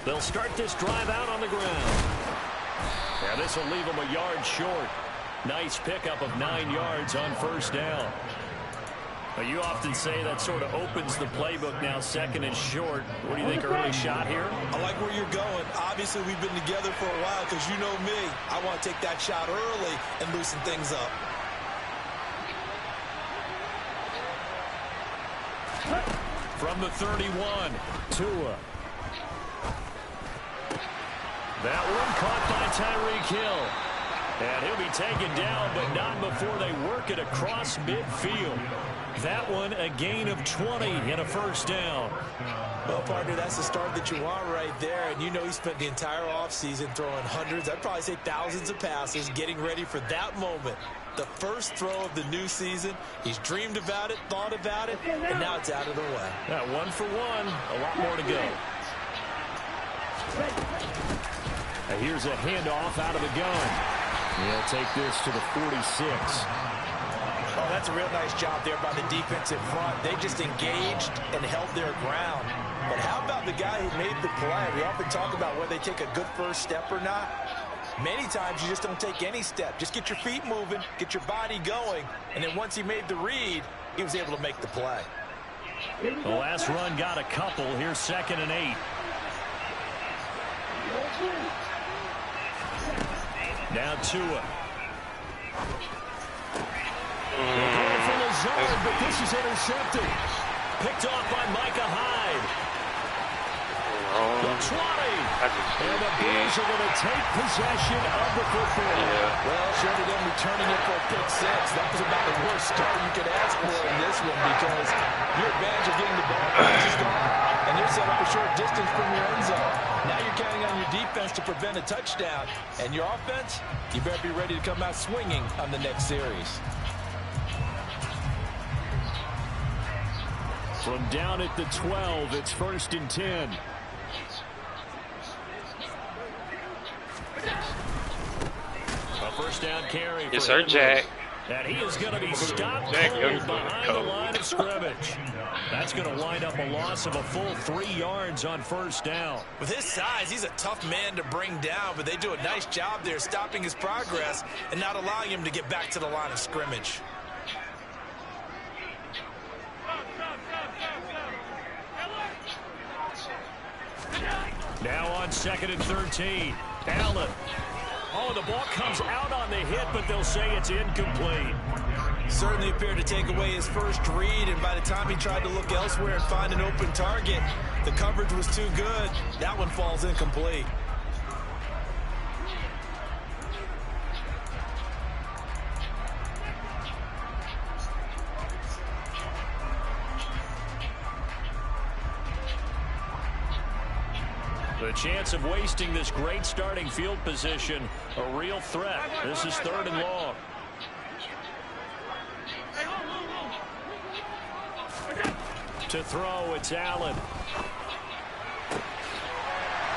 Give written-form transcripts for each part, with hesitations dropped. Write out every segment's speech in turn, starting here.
They'll start this drive out on the ground. Yeah, this will leave them a yard short. Nice pickup of 9 yards on first down. You often say that sort of opens the playbook now, second and short. What do you think, early shot here? I like where you're going. Obviously, we've been together for a while because you know me. I want to take that shot early and loosen things up. From the 31, Tua. That one caught by Tyreek Hill. And he'll be taken down, but not before they work it across midfield. That one, a gain of 20 and a first down. Well, partner, that's the start that you want right there. And you know he spent the entire offseason throwing hundreds, I'd probably say thousands of passes, getting ready for that moment. The first throw of the new season. He's dreamed about it, thought about it, and now it's out of the way. Yeah, 1 for 1. A lot more to go. Now here's a handoff out of the gun. He'll take this to the 46. Oh, that's a real nice job there by the defensive front. They just engaged and held their ground. But how about the guy who made the play? We often talk about whether they take a good first step or not. Many times you just don't take any step. Just get your feet moving, get your body going, and then once he made the read, he was able to make the play. The last run got a couple. Here's 2nd and 8. Now Tua. Going for Lazard, but this is intercepted. Picked off by Micah Hyde. The 20. And the Bills are going to take possession of the football. Yeah. Well, short of them returning it for a pick 6, that was about the worst start you could ask for in this one because your advantage of getting the ball is gone. And you're set up a short distance from your end zone. Now you're counting on your defense to prevent a touchdown. And your offense, you better be ready to come out swinging on the next series. From down at the 12, it's 1st and 10. A first down carry for Yes, sir, Jack. And he is going to be stopped cold behind the line of scrimmage. That's going to wind up a loss of a full 3 yards on first down. With his size, he's a tough man to bring down, but they do a nice job there stopping his progress and not allowing him to get back to the line of scrimmage. Now on 2nd and 13. Allen. Oh, the ball comes out on the hit, but they'll say it's incomplete. Certainly appeared to take away his first read, and by the time he tried to look elsewhere and find an open target, the coverage was too good. That one falls incomplete. The chance of wasting this great starting field position, a real threat. This is 3rd and long. To throw, it's Allen.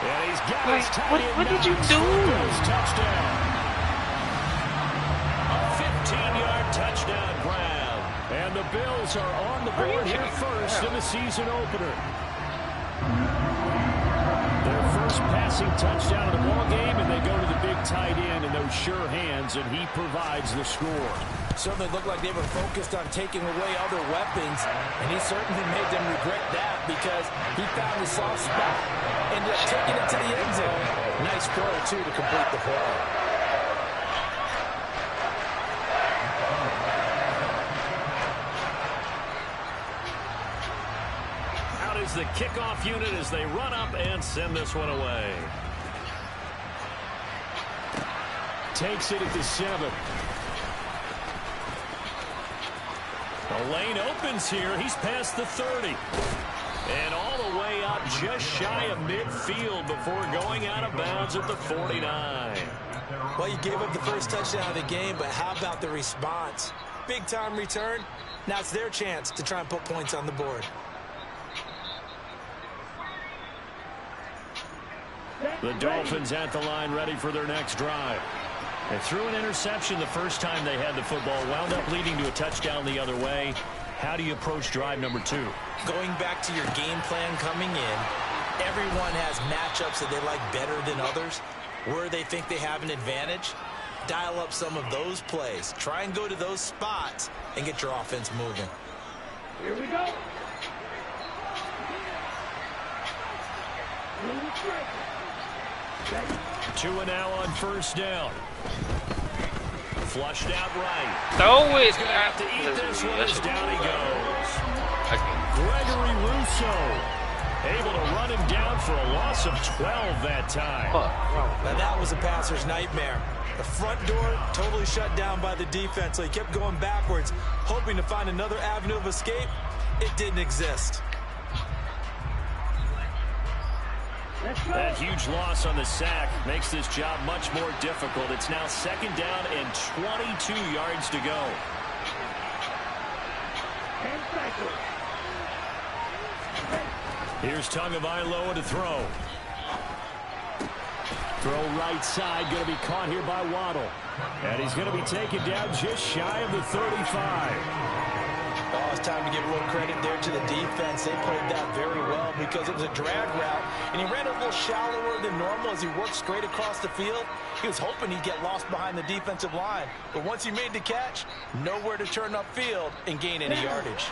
And he's got his tight end. What did you do? Touchdown. A 15-yard touchdown grab. And the Bills are on the board here first in the season opener. Their first passing touchdown of the ball game, and they go to the big tight end in those sure hands, and he provides the score. Certainly looked like they were focused on taking away other weapons, and he certainly made them regret that because he found the soft spot, ended up taking it to the end zone. Nice throw, too, to complete the play. Is the kickoff unit as they run up and send this one away. Takes it at the 7. The lane opens here. He's past the 30. And all the way out just shy of midfield before going out of bounds at the 49. Well, you gave up the first touchdown of the game, but how about the response? Big time return. Now it's their chance to try and put points on the board. The Dolphins at the line ready for their next drive. They threw an interception the first time they had the football, wound up leading to a touchdown the other way. How do you approach drive number 2? Going back to your game plan coming in, Everyone has matchups that they like better than others, where they think they have an advantage. Dial up some of those plays. Try and go to those spots and get your offense moving. Here we go. Two and now on first down. Flushed out right. Throw it. He's going to have to eat this one as down he goes. Gregory Rousseau able to run him down for a loss of 12 that time. Now that was a passer's nightmare. The front door totally shut down by the defense, so he kept going backwards, hoping to find another avenue of escape. It didn't exist. That huge loss on the sack makes this job much more difficult. It's now second down and 22 yards to go. Here's Tagovailoa to throw. Throw right side, going to be caught here by Waddle. And he's going to be taken down just shy of the 35. Oh, it's time to give a little credit there to the defense. They played that very well because it was a drag route, and he ran a little shallower than normal as he worked straight across the field. He was hoping he'd get lost behind the defensive line, but once he made the catch, nowhere to turn upfield and gain any yardage.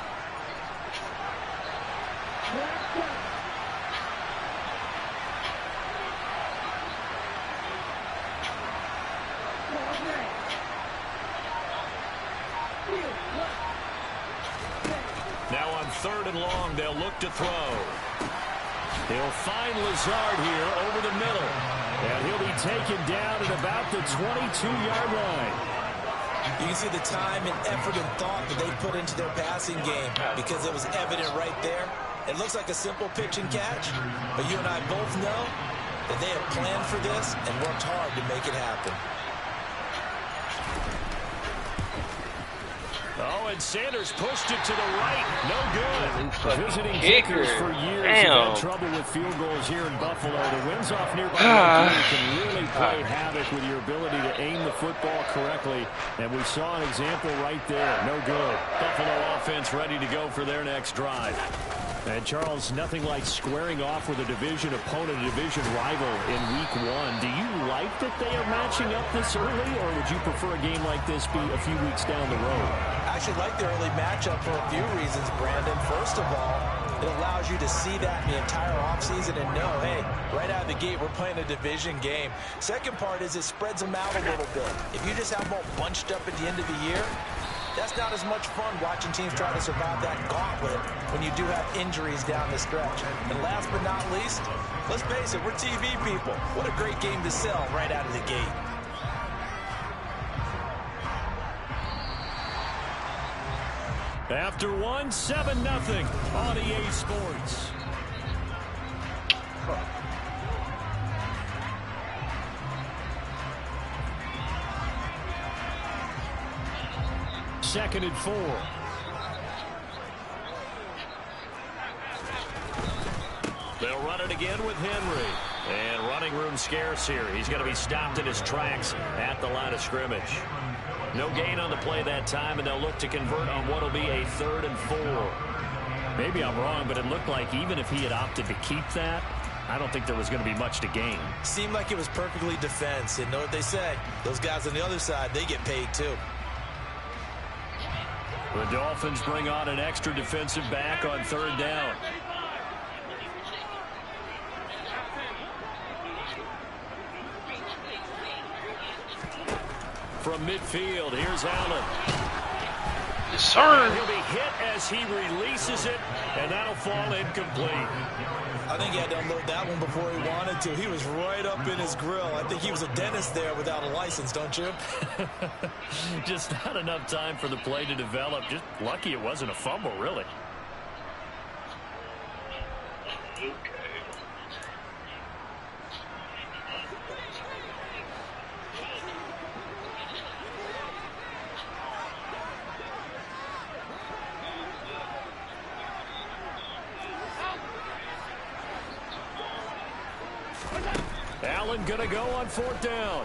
Now on third and long, they'll look to throw. He'll find Lazard here over the middle. And he'll be taken down at about the 22-yard line. You can see the time and effort and thought that they put into their passing game because it was evident right there. It looks like a simple pitch and catch, but you and I both know that they have planned for this and worked hard to make it happen. Oh, and Sanders pushed it to the right. No good. Visiting kicker. kickers for years Damn. have had trouble with field goals here in Buffalo. The wins off nearby location can really play havoc with your ability to aim the football correctly. And we saw an example right there. No good. Buffalo offense ready to go for their next drive. And, Charles, nothing like squaring off with a division opponent, a division rival in Week 1. Do you like that they are matching up this early, or would you prefer a game like this be a few weeks down the road? I actually like the early matchup for a few reasons, Brandon. First of all, it allows you to see that in the entire offseason and know, hey, right out of the gate, we're playing a division game. Second part is it spreads them out a little bit. If you just have them all bunched up at the end of the year, that's not as much fun watching teams try to survive that gauntlet when you do have injuries down the stretch. And last but not least, let's face it, we're TV people. What a great game to sell right out of the gate. After one, 7-0 on EA Sports. Second and 4. They'll run it again with Henry. And running room scarce here. He's going to be stopped in his tracks at the line of scrimmage. No gain on the play that time, and they'll look to convert on what will be a 3rd and 4. Maybe I'm wrong, but it looked like even if he had opted to keep that, I don't think there was going to be much to gain. Seemed like it was perfectly defense. And know what they say? Those guys on the other side, they get paid too. The Dolphins bring on an extra defensive back on 3rd down. From midfield, here's Allen. Yes, sir. He'll be hit as he releases it, and that'll fall incomplete. I think he had to unload that one before he wanted to. He was right up in his grill. I think he was a dentist there without a license, don't you? Just not enough time for the play to develop. Just lucky it wasn't a fumble, really. Allen going to go on 4th down.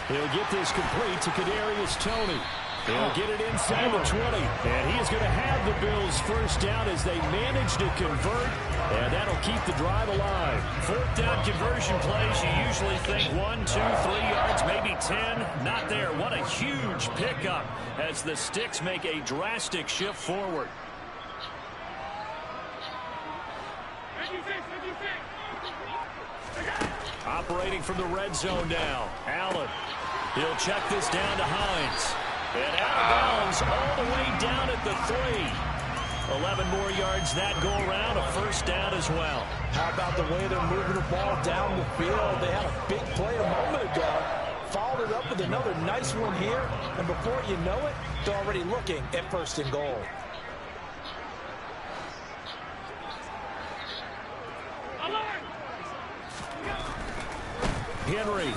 He'll get this complete to Kadarius Toney. He'll get it inside the 20. And he is going to have the Bills' first down as they manage to convert And that'll keep the drive alive. Fourth down conversion plays, you usually think 1, 2, 3 yards, maybe 10. Not there. What a huge pickup as the Sticks make a drastic shift forward. Operating from the red zone now. Allen. He'll check this down to Hines. And out of bounds all the way down at the 3. 11 more yards that go around, a first down as well. How about the way they're moving the ball down the field? They had a big play a moment ago. Followed it up with another nice one here. And before you know it, they're already looking at first and goal. Henry.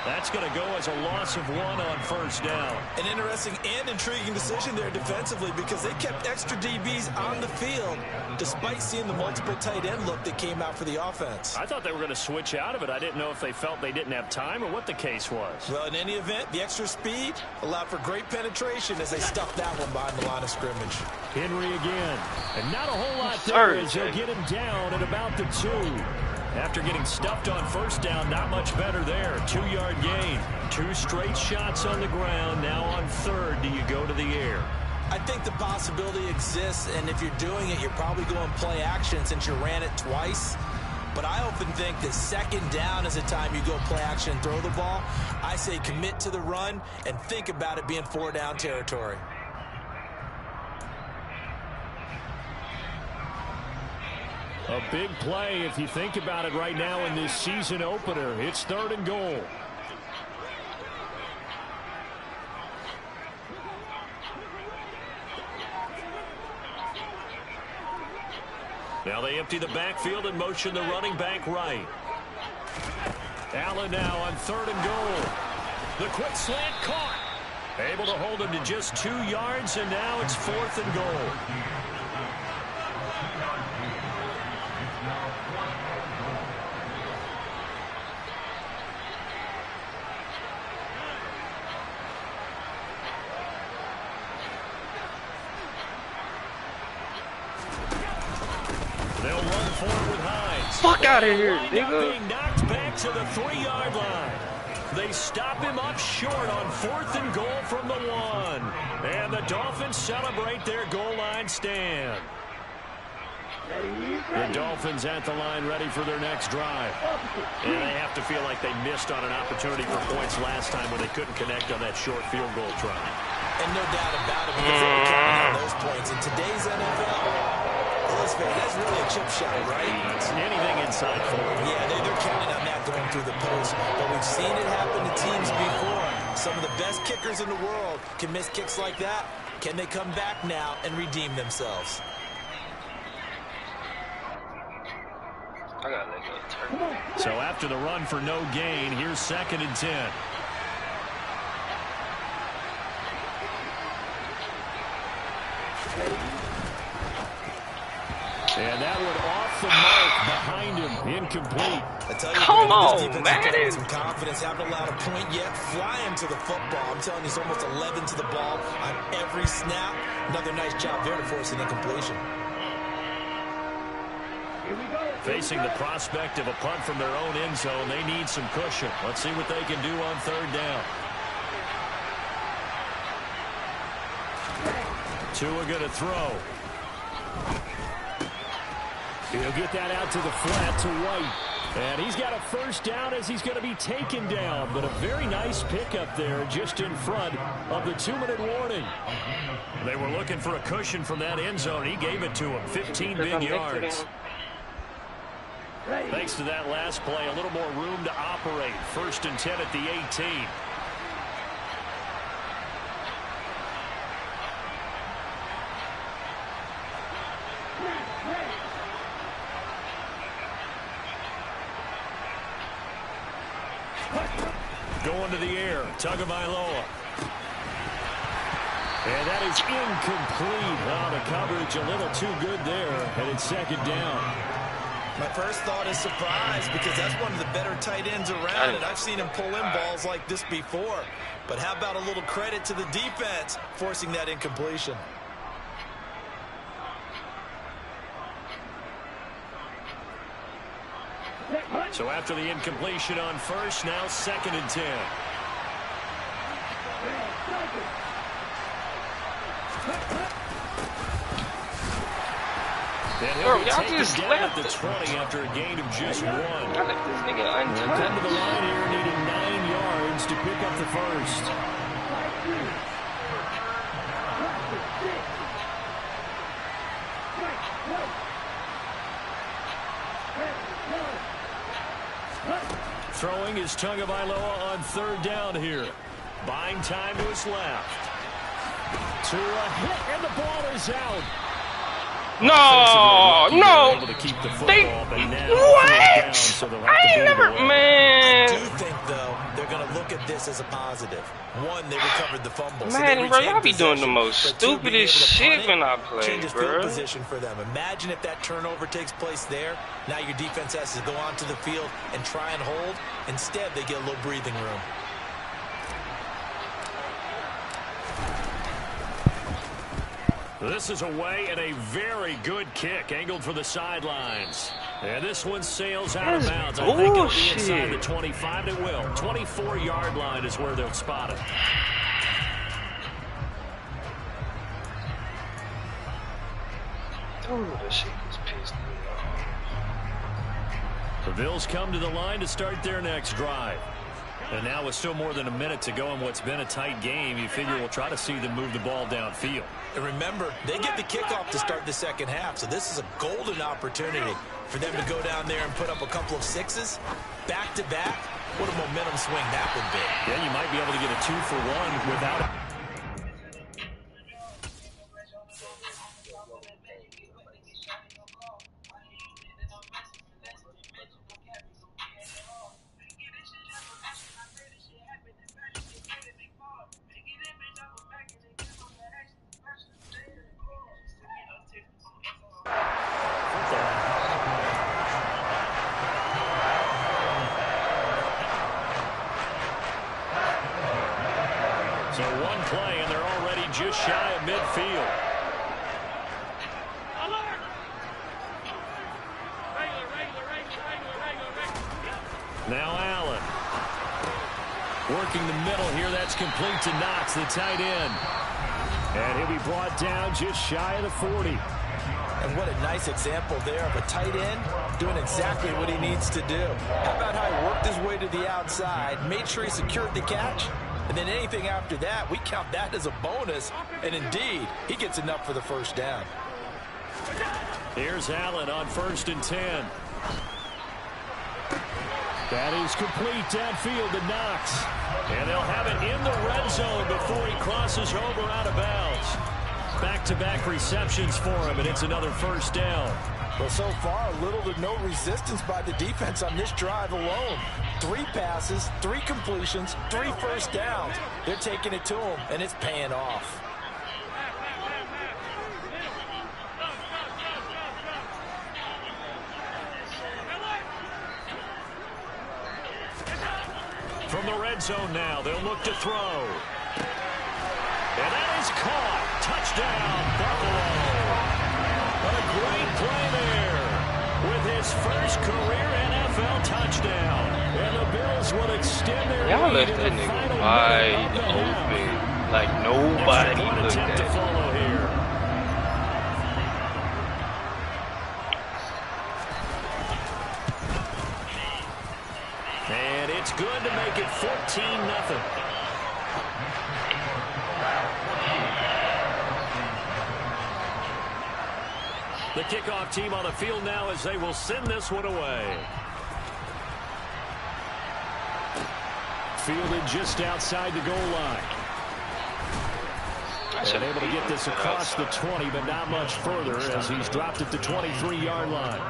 That's going to go as a loss of 1 on first down. An interesting and intriguing decision there defensively because they kept extra DBs on the field despite seeing the multiple tight end look that came out for the offense. I thought they were going to switch out of it. I didn't know if they felt they didn't have time or what the case was. Well, in any event, the extra speed allowed for great penetration as they stuffed that one behind the line of scrimmage. Henry again. And not a whole lot there as they'll get him down at about the 2. After getting stuffed on first down, not much better there. 2-yard gain. 2 straight shots on the ground. Now on third, do you go to the air? I think the possibility exists, and if you're doing it, you're probably going play action since you ran it twice. But I often think that second down is the time you go play action and throw the ball. I say commit to the run and think about it being 4-down territory. A big play if you think about it right now in this season opener. It's 3rd and goal. Now they empty the backfield and motion the running back right. Allen now on 3rd and goal. The quick slant caught. Able to hold him to just 2 yards, and now it's 4th and goal. Fuck out of here, nigga. Being knocked back to the 3-yard line. They stop him up short on 4th and goal from the 1. And the Dolphins celebrate their goal line stand. The Dolphins at the line ready for their next drive. And they have to feel like they missed on an opportunity for points last time when they couldn't connect on that short field goal try. And no doubt about it because they were counting on those points. In today's NFL, that's really a chip shot, right? It's anything inside 4. Yeah, they're counting on that going through the post. But we've seen it happen to teams before. Some of the best kickers in the world can miss kicks like that. Can they come back now and redeem themselves? I gotta let go turn. So after the run for no gain, here's 2nd and 10. And that one off the mark behind him, incomplete. I tell you, come Brandon, on, man. Some confidence, haven't allowed a point yet. Flying to the football. I'm telling you, it's almost 11 to the ball on every snap. Another nice job there to force an incompletion. Facing the prospect of a punt from their own end zone, they need some cushion. Let's see what they can do on 3rd down. Tua going to throw. He'll get that out to the flat to White. And he's got a first down as he's going to be taken down. But a very nice pickup there just in front of the 2-minute warning. They were looking for a cushion from that end zone. He gave it to him. 15 big yards. Thanks to that last play, a little more room to operate. 1st and 10 at the 18. Going to the air, Tagovailoa. And that is incomplete. Oh, the coverage a little too good there, and it's 2nd down. My first thought is surprise because that's one of the better tight ends around, and I've seen him pull in balls like this before. But how about a little credit to the defense forcing that incompletion? So after the incompletion on first, now 2nd and 10. Bro, y'all just left the 20 after a gain of just 1. I left this nigga untouched. Into the line here, needing 9 yards to pick up the first. Throwing is Tagovailoa on 3rd down here. Buying time to his left. To a hit, and the ball is out. No, no. They, what? So I ain't never, man. I do think, though, they're going to look at this as a positive. One, they recovered the fumble. Man, bro, y'all be doing the most stupidest shit when I play, changes bro. field position for them. Imagine if that turnover takes place there. Now your defense has to go onto the field and try and hold. Instead, they get a little breathing room. This is away and a very good kick angled for the sidelines. And this one sails out of bounds. I think it'll be inside the 25. It will. 24-yard line is where they'll spot it. Oh, that shit was pissed me off. The Bills come to the line to start their next drive. And now with still more than a minute to go in what's been a tight game, you figure we'll try to see them move the ball downfield. And remember, they get the kickoff to start the 2nd half, so this is a golden opportunity for them to go down there and put up a couple of 6s back-to-back. What a momentum swing that would be. Yeah, you might be able to get a 2-for-1 without it. So one play, and they're already just shy of midfield. Now Allen. Working the middle here. That's complete to Knox, the tight end. And he'll be brought down just shy of the 40. And what a nice example there of a tight end doing exactly what he needs to do. How about how he worked his way to the outside, made sure he secured the catch, and then anything after that, we count that as a bonus. And indeed, he gets enough for the first down. Here's Allen on 1st and 10. That is complete downfield to Knox. And they'll have it in the red zone before he crosses over out of bounds. Back-to-back receptions for him, and it's another first down. Well, so far, little to no resistance by the defense on this drive alone. 3 passes, 3 completions, 3 first downs. They're taking it to him, and it's paying off. From the red zone now, they'll look to throw. And that is caught. Touchdown, Buffalo. A great play there with his first career NFL touchdown. And the Bills will extend their Y'all lead left in that the nigga final wide minute of the half. open. Like nobody looked Attempt to at him. follow here. And it's good to make it 14-0. The kickoff team on the field now as they will send this one away. Fielded just outside the goal line. And able to get this across the 20, but not much further as he's dropped at the 23-yard line.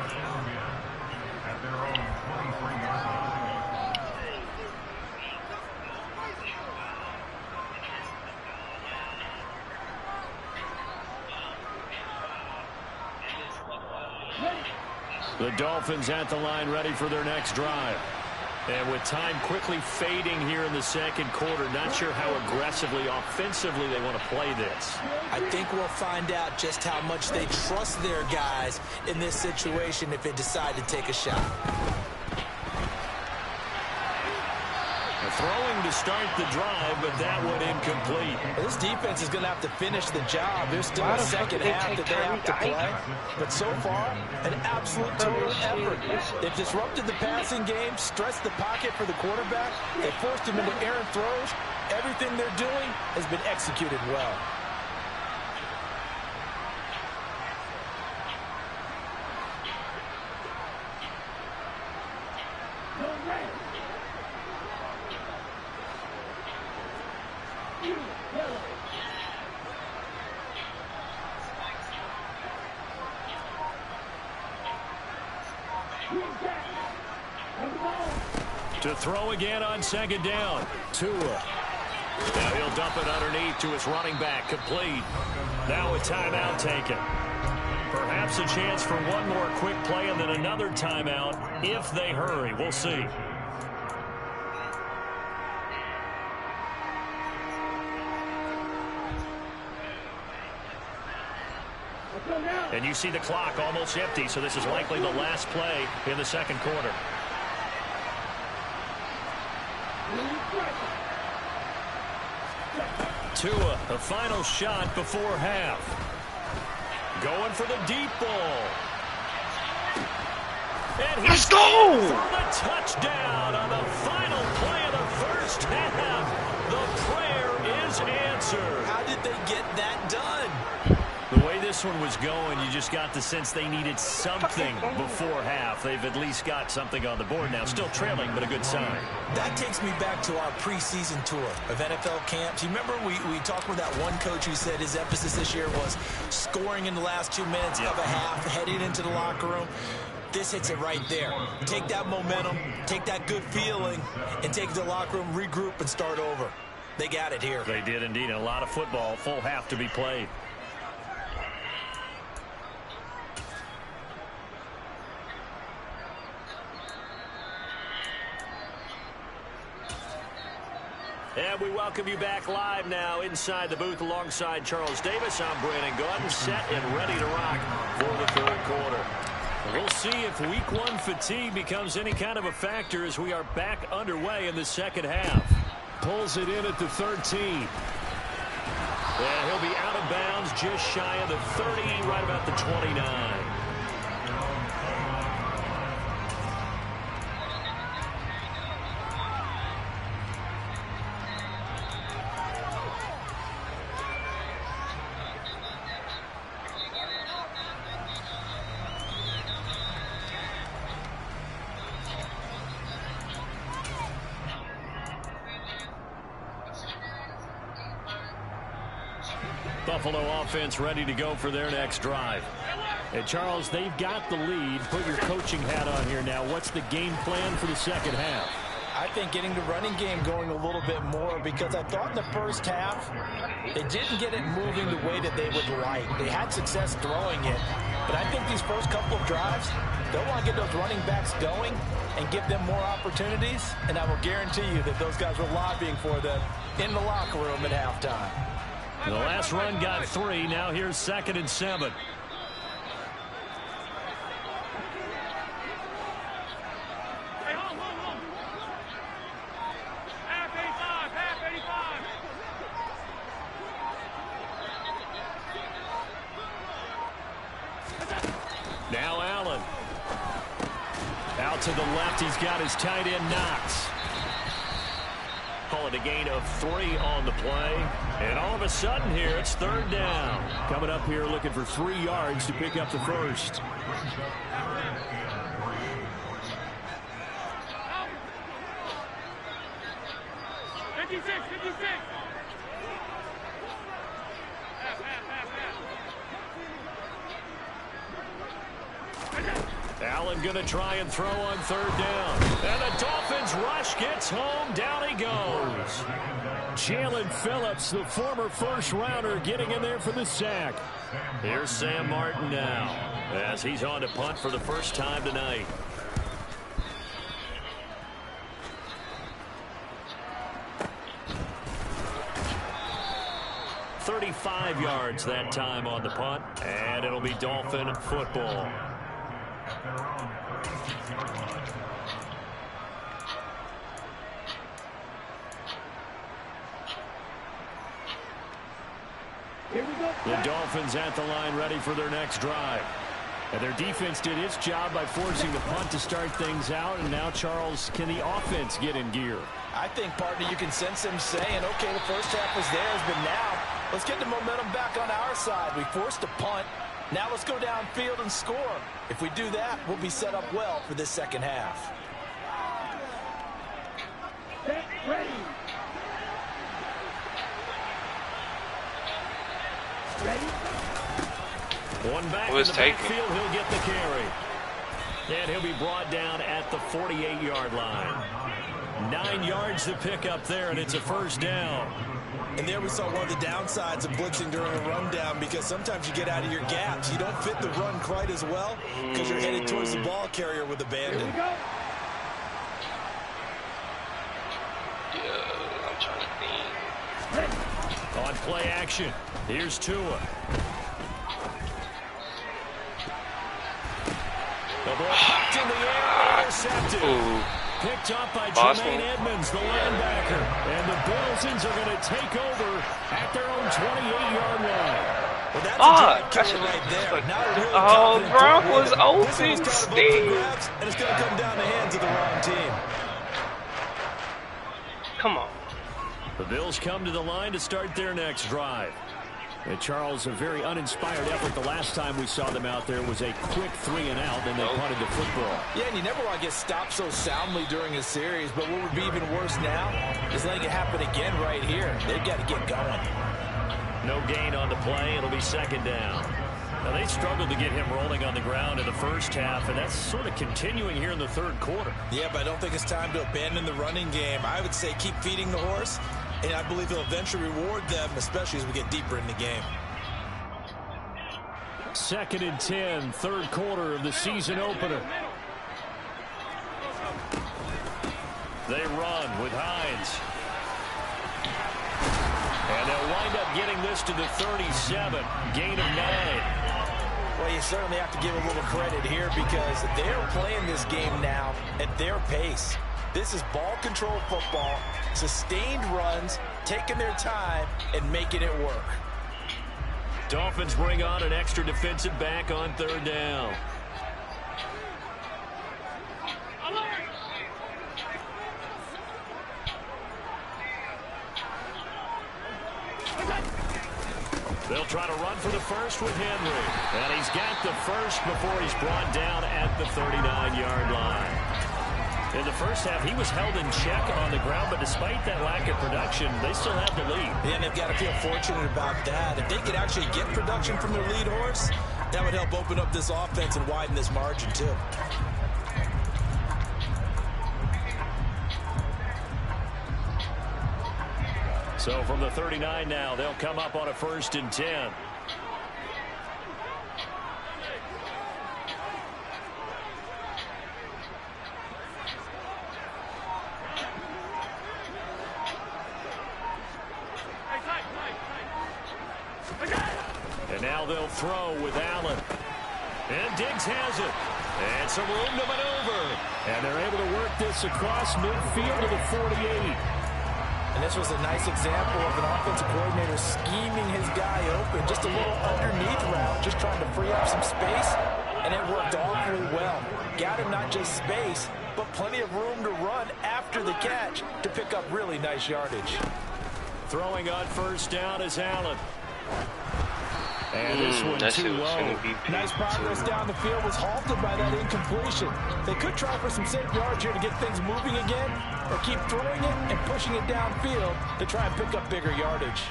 The Dolphins at the line ready for their next drive. And with time quickly fading here in the second quarter, not sure how aggressively, offensively they want to play this. I think we'll find out just how much they trust their guys in this situation if they decide to take a shot. throwing to start the drive, but that one incomplete. This defense is going to have to finish the job. There's still a second half that they have to play. But so far, an absolute total effort. They've disrupted the passing game, stressed the pocket for the quarterback. They forced him into errant throws. Everything they're doing has been executed well. To throw again on second down. Tua. Now he'll dump it underneath to his running back. Complete. Now a timeout taken. Perhaps a chance for one more quick play and then another timeout if they hurry. We'll see. And you see the clock almost empty, so this is likely the last play in the second quarter. Tua, a final shot before half. Going for the deep ball. And let's go! For the touchdown on the final play of the first half. The prayer is answered. How did they get that done? The way this one was going, you just got the sense they needed something before half. They've at least got something on the board now. Still trailing, but a good sign. That takes me back to our preseason tour of NFL camps. You remember we talked with that one coach who said his emphasis this year was scoring in the last 2 minutes of a half, heading into the locker room. This hits it right there. Take that momentum, take that good feeling, and take it to the locker room, regroup, and start over. They got it here. They did indeed. And a lot of football, full half to be played. And we welcome you back live now inside the booth alongside Charles Davis. I'm Brandon Gordon, set and ready to rock for the third quarter. We'll see if week 1 fatigue becomes any kind of a factor as we are back underway in the second half. Pulls it in at the 13. And he'll be out of bounds just shy of the 30, right about the 29. Buffalo offense ready to go for their next drive. And Charles, they've got the lead. Put your coaching hat on here now. What's the game plan for the second half? I think getting the running game going a little bit more, because I thought in the first half they didn't get it moving the way that they would like. They had success throwing it, but I think these first couple of drives, they'll want to get those running backs going and give them more opportunities, and I will guarantee you that those guys were lobbying for them in the locker room at halftime. The last run got 3. Now here's 2nd and 7. Now Allen. Out to the left, he's got his tight end Knox. Call it a gain of 3 on the play. And all of a sudden here, it's 3rd down. Coming up here looking for 3 yards to pick up the first. Allen going to try and throw on 3rd down. And the Dolphins rush gets home. Down he goes. Jalen Phillips, the former first-rounder, getting in there for the sack. Here's Sam Martin now as he's on to punt for the first time tonight. "35 yards that time on the punt, and it'll be Dolphin football. Here we go. The Dolphins at the line ready for their next drive. And their defense did its job by forcing the punt to start things out. And now, Charles, can the offense get in gear? I think, partner, you can sense them saying, okay, the first half was theirs, but now let's get the momentum back on our side. We forced a punt. Now let's go downfield and score. If we do that, we'll be set up well for this second half. Set, ready. Ready. One back in the backfield, he'll get the carry. And he'll be brought down at the 48-yard line. 9 yards to pick up there, and it's a first down. And there we saw one of the downsides of blitzing during a rundown, because sometimes you get out of your gaps. You don't fit the run quite as well because you're headed towards the ball carrier with abandon. Here we go. Yeah, I'm trying to think. On play action, here's Tua. The ball popped in the air, intercepted. Ooh. Picked up by Awesome. Jermaine Edmonds, the linebacker. And the Bills are going to take over at their own 28-yard line. Well, that's a drive killer right there. Oh, Gronk was open, And it's going to come down the hands of the wrong team. Come on. The Bills come to the line to start their next drive. And Charles, a very uninspired effort. The last time we saw them out there was a quick 3-and-out, and they punted the football. Yeah, and you never want to get stopped so soundly during a series, but what would be even worse now is letting it happen again right here. They've got to get going. No gain on the play. It'll be second down. Now, they struggled to get him rolling on the ground in the first half, and that's sort of continuing here in the third quarter. Yeah, but I don't think it's time to abandon the running game. I would say keep feeding the horse, and I believe he'll eventually reward them, especially as we get deeper in the game. 2nd and 10, third quarter of the season opener. They run with Hines. And they'll wind up getting this to the 37, gain of 9. Well, you certainly have to give a little credit here because they're playing this game now at their pace. This is ball control football, sustained runs, taking their time, and making it work. Dolphins bring on an extra defensive back on third down. They'll try to run for the first with Henry. And he's got the first before he's brought down at the 39-yard line. In the first half, he was held in check on the ground, but despite that lack of production, they still have the lead. Yeah, and they've got to feel fortunate about that. If they could actually get production from their lead horse, that would help open up this offense and widen this margin, too. So from the 39 now, they'll come up on a 1st and 10. And now they'll throw with Allen. And Diggs has it. And some room to maneuver. And they're able to work this across midfield to the 48. And this was a nice example of an offensive coordinator scheming his guy open. Just a little underneath route, just trying to free up some space. And it worked awfully well. Got him not just space, but plenty of room to run after the catch to pick up really nice yardage. Throwing on first down is Allen. And this one too low. Nice progress down the field was halted by that incompletion. They could try for some safe yards here to get things moving again, or keep throwing it and pushing it downfield to try and pick up bigger yardage.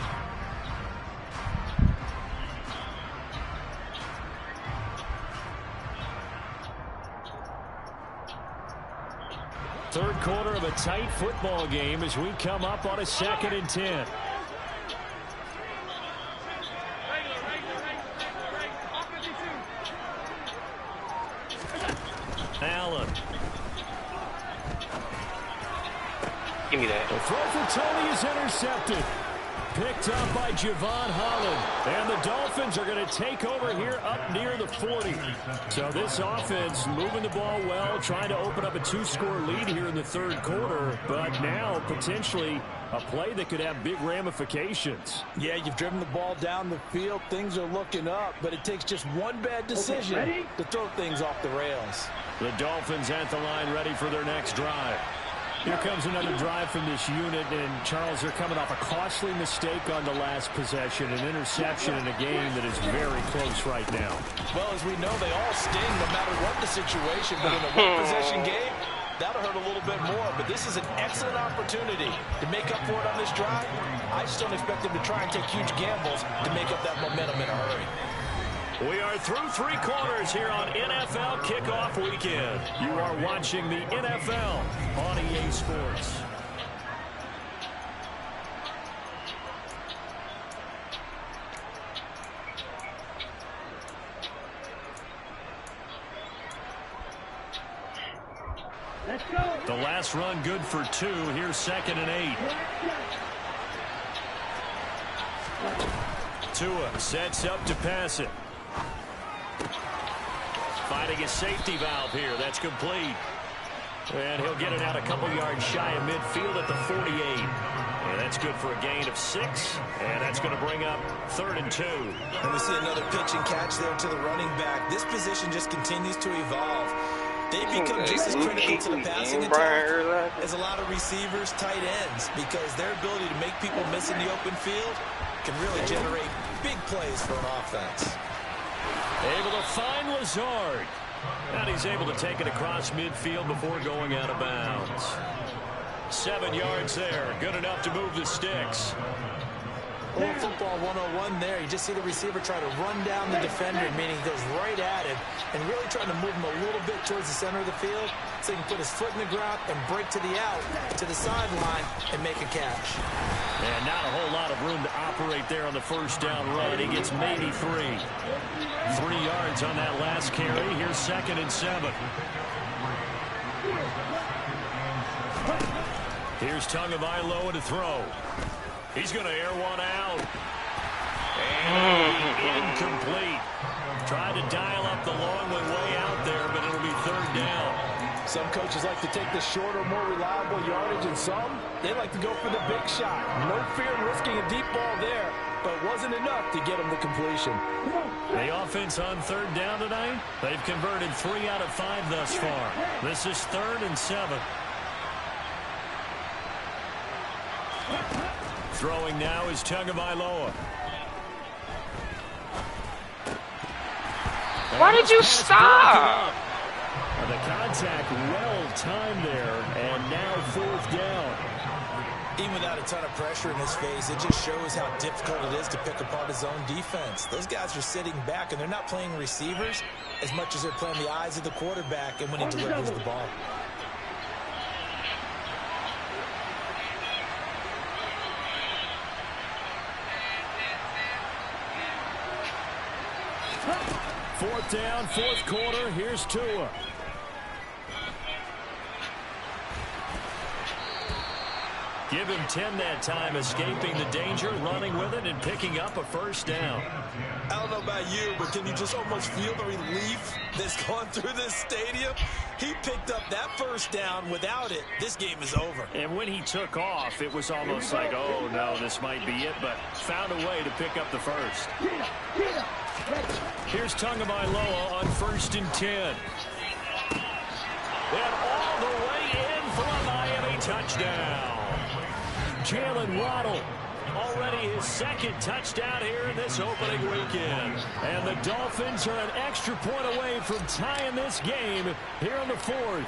Third quarter of a tight football game as we come up on a 2nd and 10. Allen. Give me that. The throw for Tony is intercepted. Picked up by Javon Holland. And the Dolphins are going to take over here up near the 40. So this offense moving the ball well, trying to open up a 2-score lead here in the third quarter. But now potentially A play that could have big ramifications. Yeah, you've driven the ball down the field. Things are looking up, but it takes just one bad decision to throw things off the rails. The Dolphins at the line ready for their next drive. Here comes another drive from this unit, and Charles, they're coming off a costly mistake on the last possession, an interception in a game that is very close right now. Well, as we know, they all sting no matter what the situation, but in a one-possession game, that'll hurt a little bit more. But this is an excellent opportunity to make up for it on this drive. I just don't expect them to try and take huge gambles to make up that momentum in a hurry. We are through 3 quarters here on NFL Kickoff Weekend. You are watching the NFL on EA Sports. Let's go. The last run good for 2. Here's 2nd and 8. Tua sets up to pass it. Finding a safety valve here. That's complete. And he'll get it out a couple yards shy of midfield at the 48. And that's good for a gain of 6. And that's going to bring up 3rd and 2. And we see another pitch and catch there to the running back. This position just continues to evolve. They become just as critical to the passing attack as a lot of receivers, tight ends, because their ability to make people miss in the open field can really generate big plays for an offense. Able to find Lazard. And he's able to take it across midfield before going out of bounds. 7 yards there. Good enough to move the sticks. A little football 101 there. You just see the receiver try to run down the defender, meaning he goes right at him and really trying to move him a little bit towards the center of the field so he can put his foot in the ground and break to the out, to the sideline, and make a catch. And not a whole lot of room to operate there on the first down run. He gets maybe 3. 3 yards on that last carry. Here's 2nd and 7. Here's Tagovailoa to throw. He's going to air one out. And incomplete. Tried to dial up the long one way out there, but it'll be 3rd down. Some coaches like to take the shorter, more reliable yardage, and some, they like to go for the big shot. No fear in risking a deep ball there, but it wasn't enough to get them the completion. The offense on 3rd down tonight, they've converted 3 out of 5 thus far. This is 3rd and 7. Throwing now is Tagovailoa. Why did you stop? The contact well timed there, and now 4th down. Even without a ton of pressure in his face, it just shows how difficult it is to pick apart his own defense. Those guys are sitting back, and they're not playing receivers as much as they're playing the eyes of the quarterback and when he delivers the ball. Fourth down, 4th quarter. Here's Tua. Give him 10 that time, escaping the danger, running with it, and picking up a 1st down. I don't know about you, but can you just almost feel the relief that's gone through this stadium? He picked up that 1st down. Without it, this game is over. And when he took off, it was almost like, oh, no, this might be it, but found a way to pick up the 1st. Here's Tagovailoa on 1st and 10. And all the way in for a Miami touchdown. Jalen Waddle, already his 2nd touchdown here in this opening weekend. And the Dolphins are an extra point away from tying this game here in the 4th.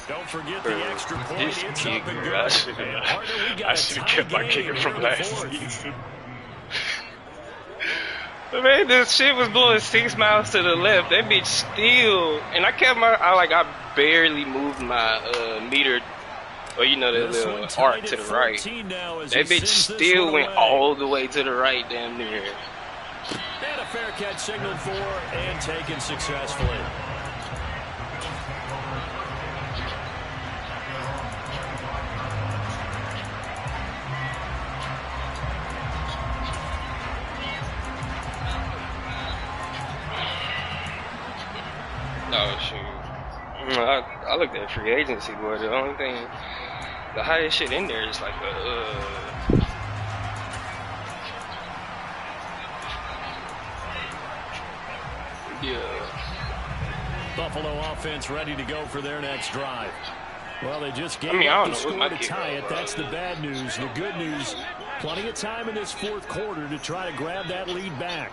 Don't forget the extra point. It's up and good. I should have kept my kicker from last season. But man, this shit was going 6 miles to the left. That bitch still, and I kept I barely moved my meter, or you know, that little arc to the right. That bitch still went all the way to the right, damn near. And a fair catch signaled for and taken successfully. Oh shoot. I looked at free agency, boy. The only thing, the highest shit in there is like Buffalo offense ready to go for their next drive. Well, they just gave I up don't the know score what to my tie kicker it. That's the bad news. The good news, plenty of time in this fourth quarter to try to grab that lead back.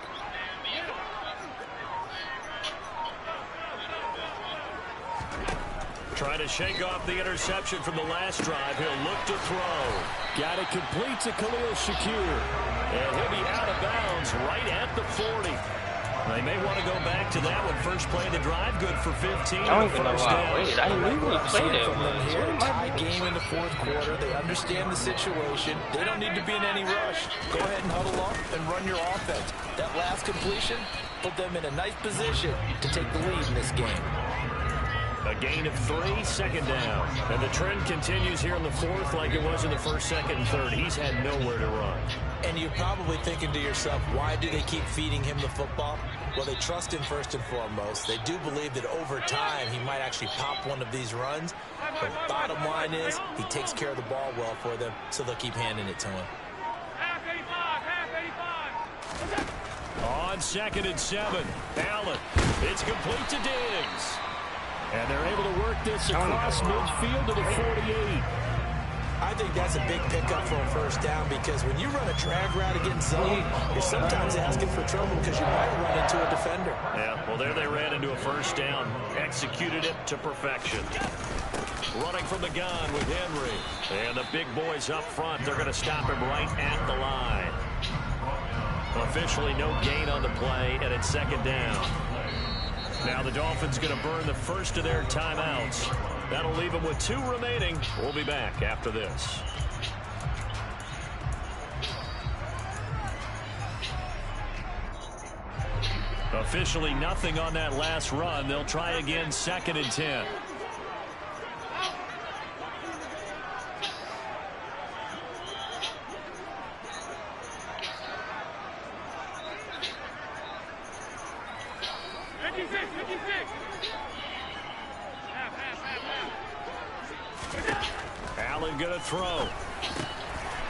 Trying to shake off the interception from the last drive. He'll look to throw. Got it complete to Khalil Shakir. And he'll be out of bounds right at the 40. They may want to go back to that one. First play of the drive, good for 15. I don't even know why. Wait, I didn't really play that one. Here, tie game in the fourth quarter. They understand the situation. They don't need to be in any rush. Go ahead and huddle up and run your offense. That last completion put them in a nice position to take the lead in this game. A gain of 3, second down. And the trend continues here in the fourth like it was in the first, second, and third. He's had nowhere to run. And you're probably thinking to yourself, why do they keep feeding him the football? Well, they trust him first and foremost. They do believe that over time he might actually pop one of these runs. But bottom line is he takes care of the ball well for them, so they'll keep handing it to him. On 2nd and 7, Allen. It's complete to Diggs. And they're able to work this across midfield to the 48. I think that's a big pickup for a first down because when you run a drag route against zone, you're sometimes asking for trouble because you might run into a defender. Yeah, well, there they ran into a first down. Executed it to perfection. Running from the gun with Henry. And the big boys up front, they're going to stop him right at the line. Officially no gain on the play, and it's second down. Now the Dolphins going to burn the first of their timeouts. That'll leave them with 2 remaining. We'll be back after this. Officially nothing on that last run. They'll try again, 2nd and 10. Allen going to throw.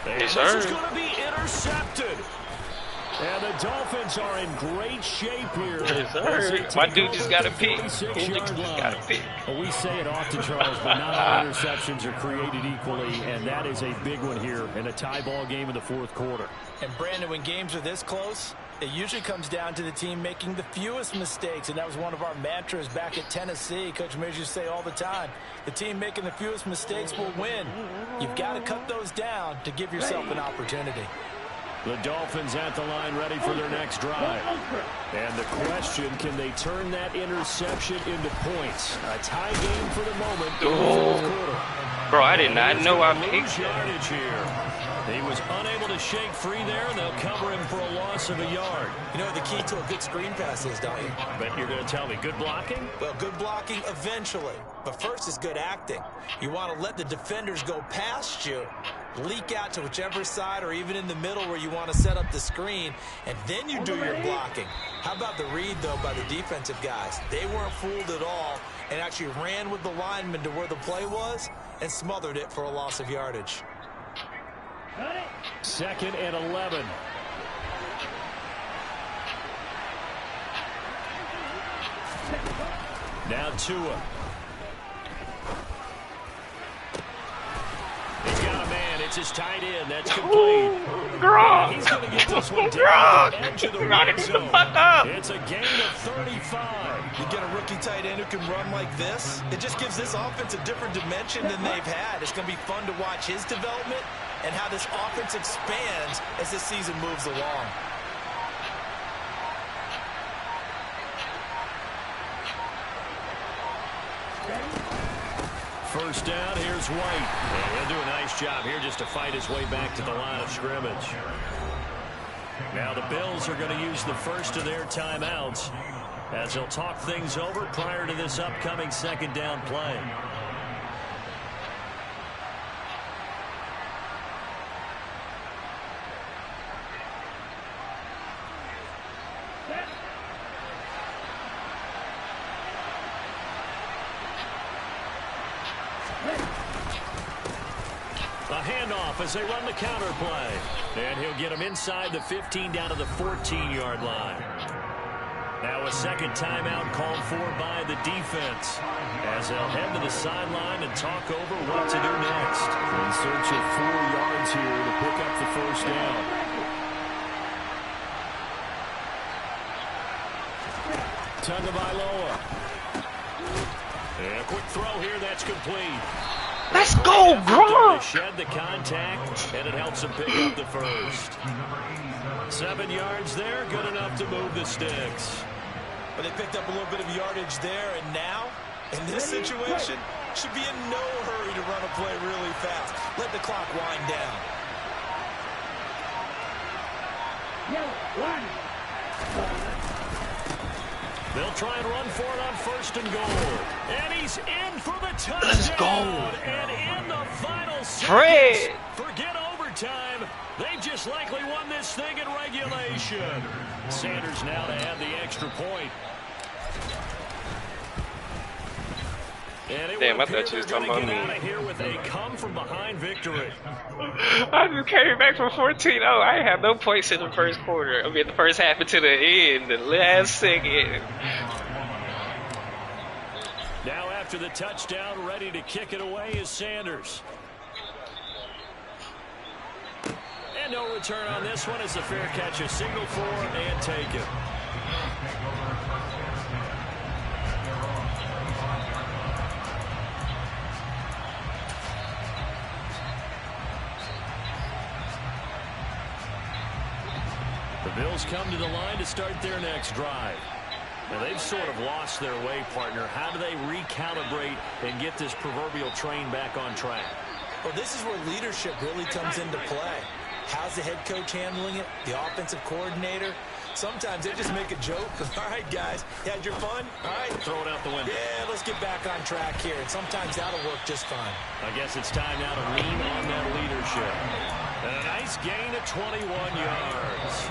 This is going to be intercepted. And the Dolphins are in great shape here. Yes, my dude just got a pick. Well, we say it often, Charles, but not all interceptions are created equally, and that is a big one here in a tie ball game in the fourth quarter. And, Brandon, when games are this close, it usually comes down to the team making the fewest mistakes, and that was one of our mantras back at Tennessee. Coach Mears used to say all the time, the team making the fewest mistakes will win. You've got to cut those down to give yourself an opportunity. The Dolphins at the line ready for their next drive. And the question, can they turn that interception into points? A tie game for the moment. Bro, I did not know I picked yardage here. He was unable to shake free there, and they'll cover him for a loss of a yard. You know what the key to a good screen pass is, don't you? But you're going to tell me, good blocking? Well, good blocking eventually. But first is good acting. You want to let the defenders go past you, leak out to whichever side or even in the middle where you want to set up the screen, and then you do your blocking. How about the read, though, by the defensive guys? They weren't fooled at all and actually ran with the lineman to where the play was and smothered it for a loss of yardage. 2nd and 11. Now Tua. He's got a man. It's his tight end. That's complete. Gronk. He's going to get this one down to the edge of the red zone. It's a gain of 35. You get a rookie tight end who can run like this, it just gives this offense a different dimension than they've had. It's going to be fun to watch his development and how this offense expands as this season moves along. First down, here's White. And he'll do a nice job here just to fight his way back to the line of scrimmage. Now the Bills are going to use the first of their timeouts as they'll talk things over prior to this upcoming second down play. A handoff as they run the counter play. And he'll get him inside the 15 down to the 14-yard line. Now a second timeout called for by the defense as they'll head to the sideline and talk over what to do next. In search of 4 yards here to pick up the first down. Tagovailoa. And a quick throw here that's complete. Let's go, Gronk! Shed the contact, and it helps him pick up the first. 7 yards there, good enough to move the sticks. But they picked up a little bit of yardage there, and now, in this situation, should be in no hurry to run a play really fast. Let the clock wind down. They'll try and run for it on 1st and goal. And he's in for the touchdown. Let's go. And in the final Fred. seconds, forget overtime. They just likely won this thing in regulation. Sanders now to add the extra point. Damn, I thought you was talking about me. Out of here with a come-from-behind victory. I just came back from 14-0. I had no points in the first quarter. I mean, the first half until the end, the last second. Now after the touchdown, ready to kick it away is Sanders. And no return on this one. It's a fair catch, a signal for and take it. The Bills come to the line to start their next drive. Now they've sort of lost their way, partner. How do they recalibrate and get this proverbial train back on track? Well, this is where leadership really comes into play. How's the head coach handling it? The offensive coordinator? Sometimes they just make a joke. All right, guys, you had your fun? All right. Throw it out the window. Yeah, let's get back on track here. And sometimes that'll work just fine. I guess it's time now to lean on that leadership. And a nice gain of 21 yards.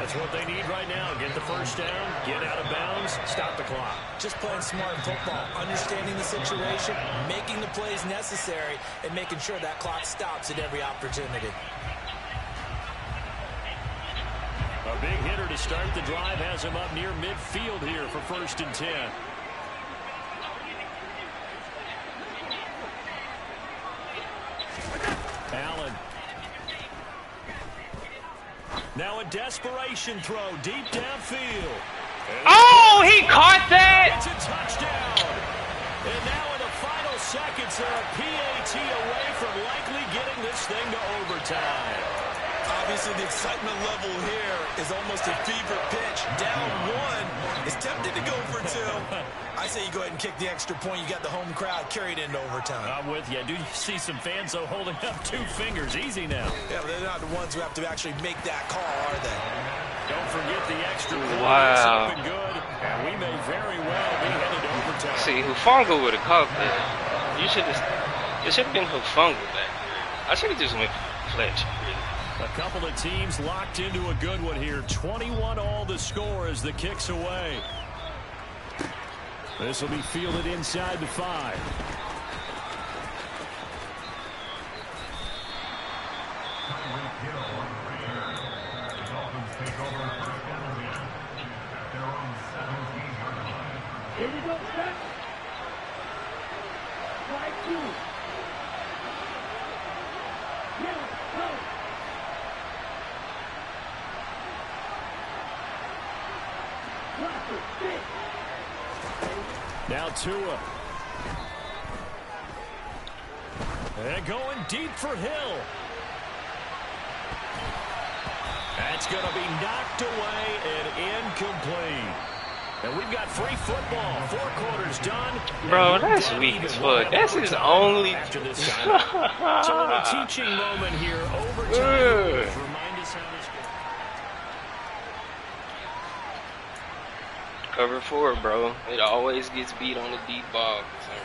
That's what they need right now. Get the first down, get out of bounds, stop the clock. Just playing smart football, understanding the situation, making the plays necessary, and making sure that clock stops at every opportunity. A big hitter to start the drive has him up near midfield here for 1st and 10. Allen. Now a desperation throw deep downfield. Oh, he caught that! It's a touchdown. And now in the final seconds, they're a PAT away from likely getting this thing to overtime. Obviously, the excitement level here is almost a fever pitch. Down 1 is tempted to go for 2. I say you go ahead and kick the extra point. You got the home crowd carried into overtime. I'm with you. I do see some fans, though, holding up 2 fingers. Easy now. Yeah, but they're not the ones who have to actually make that call, are they? Don't forget the extra point. Wow. It's good, and we may very well be headed to overtime. See, Hufanga would have caught that. You should have. It should have been Hufanga back there. I should have just went Fletcher. A couple of teams locked into a good one here. 21 all the score as the kick's away. This will be fielded inside the 5. Here we go, set. Try 2. Yeah, go. Now Tua. And going deep for Hill. That's going to be knocked away and incomplete. And we've got free football. 4 quarters done. Bro, that's weak as fuck. That's his only. After this time. So a teaching moment here. Overtime. Remind us how this goes. Cover 4, bro. It always gets beat on the deep ball for some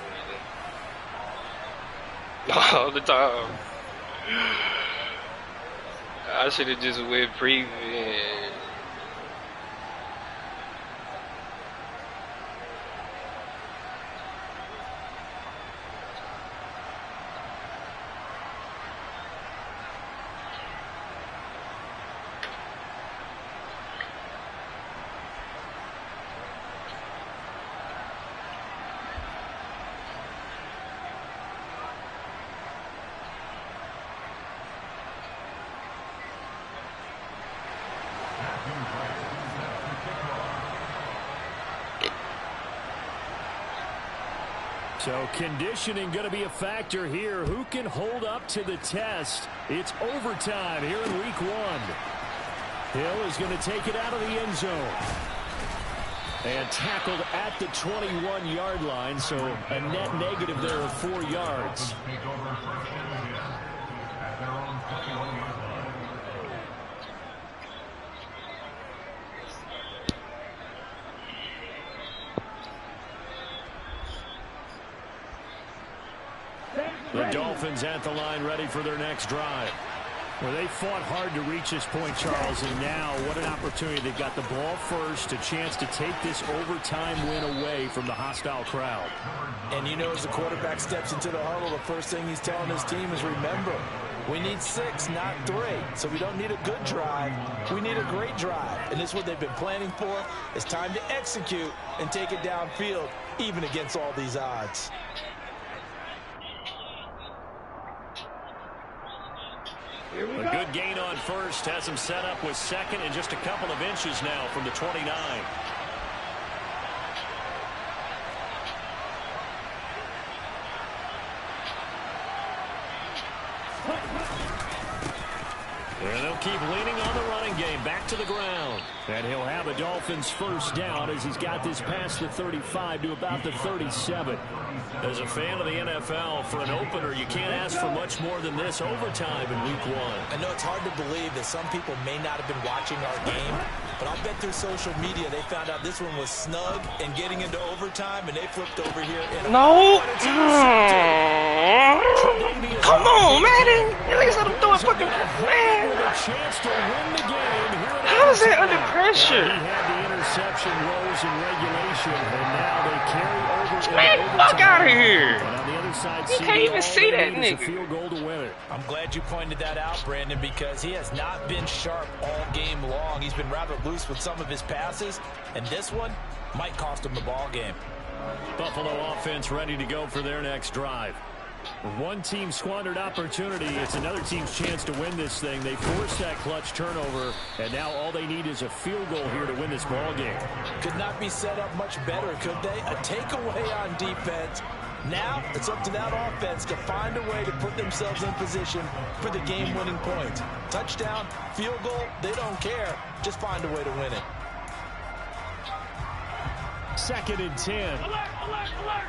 reason. All the time. I should have just went prevent. So conditioning going to be a factor here. Who can hold up to the test? It's overtime here in week 1. Hill is going to take it out of the end zone. And tackled at the 21-yard line, so a net negative there of 4 yards. The Dolphins at the line ready for their next drive. Well, they fought hard to reach this point, Charles, and now what an opportunity. They've got the ball first, a chance to take this overtime win away from the hostile crowd. And you know, as the quarterback steps into the huddle, the first thing he's telling his team is, remember, we need 6, not 3. So we don't need a good drive. We need a great drive. And this is what they've been planning for. It's time to execute and take it downfield, even against all these odds. A good gain on first has him set up with second and just a couple of inches now from the 29. And they'll keep leaning on the running game. Back to the ground. And he'll have a Dolphins first down as he's got this past the 35 to about the 37. As a fan of the NFL, for an opener, you can't ask for much more than this overtime in week 1. I know it's hard to believe that some people may not have been watching our game, but I'll bet through social media they found out this one was snug and getting into overtime, and they flipped over here. No! Come on, man! At least let him throw it fucking... Man! How is that under pressure? He had the interception rolls in regulation, and now they carry over. Man, fuck out of here! And on the other side, you can't even see that nigga. Field goal to win it. I'm glad you pointed that out, Brandon, because he has not been sharp all game long. He's been rather loose with some of his passes, and this one might cost him the ball game. Buffalo offense ready to go for their next drive. One team squandered opportunity. It's another team's chance to win this thing. They forced that clutch turnover, and now all they need is a field goal here to win this ball game. Could not be set up much better, could they? A takeaway on defense. Now it's up to that offense to find a way to put themselves in position for the game-winning points. Touchdown, field goal, they don't care. Just find a way to win it. 2nd and 10. Alert, alert, alert!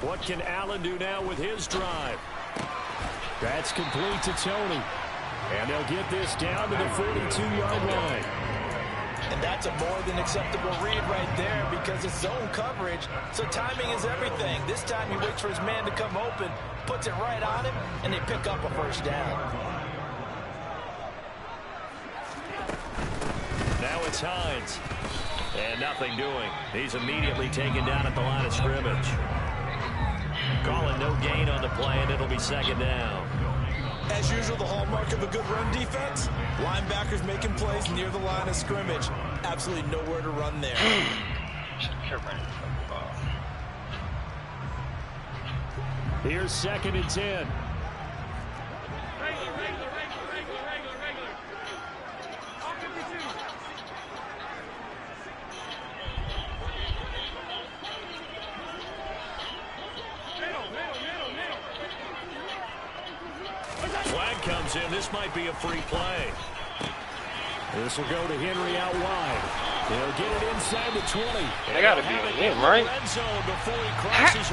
What can Allen do now with his drive? That's complete to Tony. And they'll get this down to the 42-yard line. And that's a more than acceptable read right there because it's zone coverage, so timing is everything. This time he waits for his man to come open, puts it right on him, and they pick up a first down. Now it's Hines. And nothing doing. He's immediately taken down at the line of scrimmage. Calling no gain on the play, and it'll be 2nd down. As usual, the hallmark of a good run defense, linebackers making plays near the line of scrimmage. Absolutely nowhere to run there. Here's 2nd and 10. Regular. All 52. Flag comes in. This might be a free play. This will go to Henry out wide. They'll get it inside the 20. They gotta be on him, right?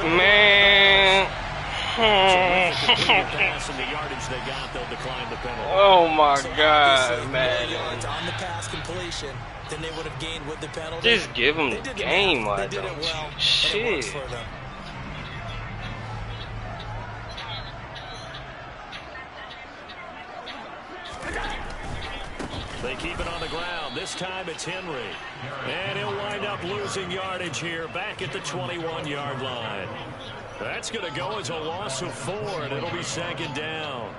Man. Oh my God, man. On the pass completion than they would have gained with the penalty. Just give them the game, why don't you? Shit. They keep it on the ground. This time it's Henry. And he'll wind up losing yardage here back at the 21-yard line. That's going to go as a loss of 4, and it'll be 2nd down.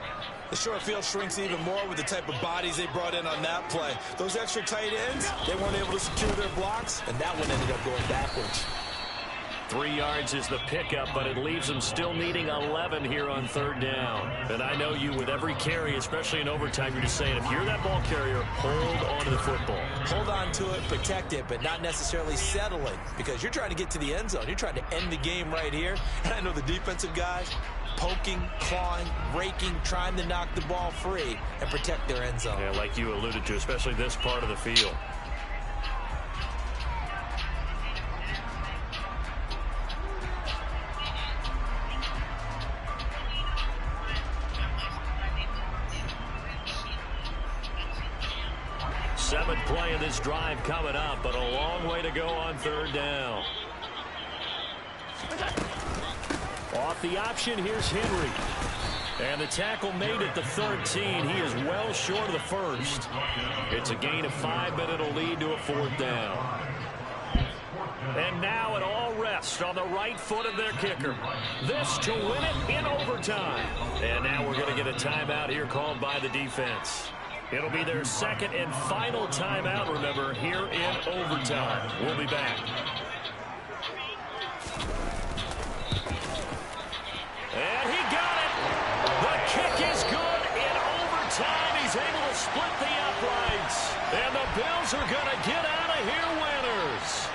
The short field shrinks even more with the type of bodies they brought in on that play. Those extra tight ends, they weren't able to secure their blocks, and that one ended up going backwards. 3 yards is the pickup, but it leaves them still needing 11 here on 3rd down. And I know you, with every carry, especially in overtime, you're just saying, if you're that ball carrier, hold on to the football. Hold on to it, protect it, but not necessarily settle it, because you're trying to get to the end zone. You're trying to end the game right here. And I know the defensive guys, poking, clawing, raking, trying to knock the ball free and protect their end zone. Yeah, like you alluded to, especially this part of the field. Seventh play of this drive coming up, but a long way to go on 3rd down. Off the option, here's Henry. And the tackle made at the 13. He is well short of the first. It's a gain of 5, but it'll lead to a 4th down. And now it all rests on the right foot of their kicker. This to win it in overtime. And now we're going to get a timeout here called by the defense. It'll be their 2nd and final timeout, remember, here in overtime. We'll be back. And he got it. The kick is good in overtime. He's able to split the uprights. And the Bills are going to get out of here winners.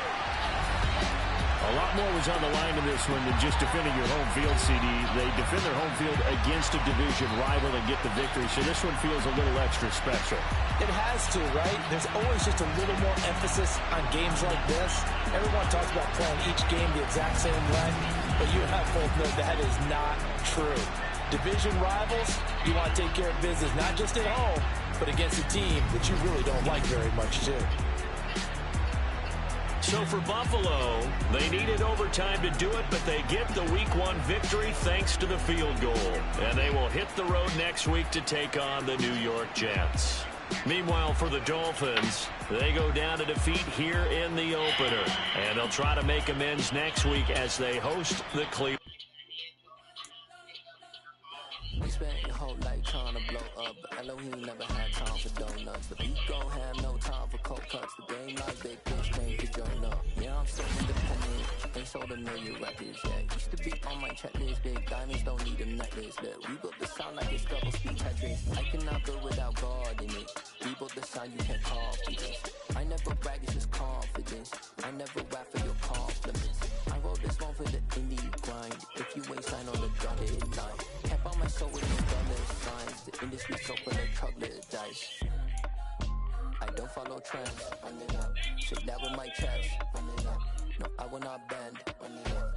A lot more was on the line in this one than just defending your home field, CD. They defend their home field against a division rival and get the victory, so this one feels a little extra special. It has to, right? There's always just a little more emphasis on games like this. Everyone talks about playing each game the exact same way, but you and I both know that is not true. Division rivals, you want to take care of business not just at home, but against a team that you really don't like very much, too. So for Buffalo, they needed overtime to do it, but they get the Week 1 victory thanks to the field goal. And they will hit the road next week to take on the New York Jets. Meanwhile, for the Dolphins, they go down to defeat here in the opener. And they'll try to make amends next week as they host the Cleveland. We spent your whole life trying to blow up, but Elohim never had time for donuts. But we gon' have no time for cold cuts. The game like big fish, came to join up. Yeah, I'm so independent, ain't sold a million records yet. Used to be on my checklist, big diamonds don't need a necklace. Look, we built the sound like it's double speed Tetris. I cannot build without God in it. We built the sound you can't copy this. I never brag, it's just confidence. I never rap for your compliments. I wrote this one for the indie grind. If you ain't signed on the dotted line, can't buy my soul with no dollar signs. The industry so full of chocolate dice. I don't follow trends. Run it up. Shake that with my chest. Run it up. No, I will not bend. Run it up.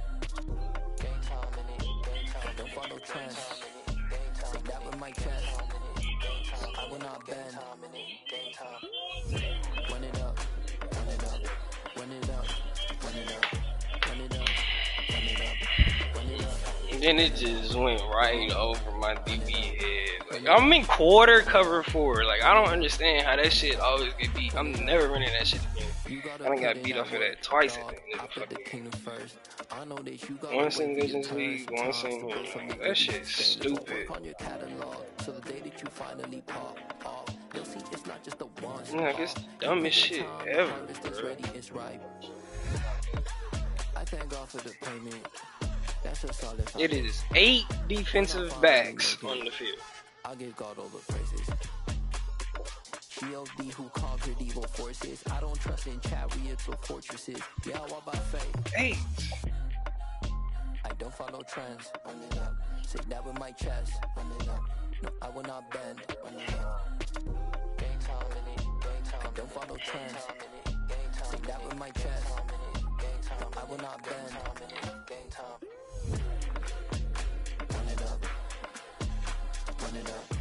Game time in it. Game time. I don't follow trends. Shake that with my chest. I will not bend. Game time. Run it up. Run it up. Run it up. Run it up. Run it up. Run it up. Run it up. And then it just went right over my DB head. Like, I'm in quarter cover 4. Like, I don't understand how that shit always get beat. I'm never running that shit again. I done got beat off of that twice, I think. Once in Legends League, once in here. That shit's stupid. Like, it's dumbest shit ever, bro. It is 8 defensive backs on the field. I give God all the praises. G.O.D. who conquered evil forces. I don't trust in chariots or fortresses. Yeah, I walk by faith. 8. I don't follow trends. Run it up. Say that with my chest. Run it up. No, I will not bend. Run it up. Game time in it. Game time. I don't follow trends. Say that with my chest. No, I will not bend. Game time. Run it up. Run it up.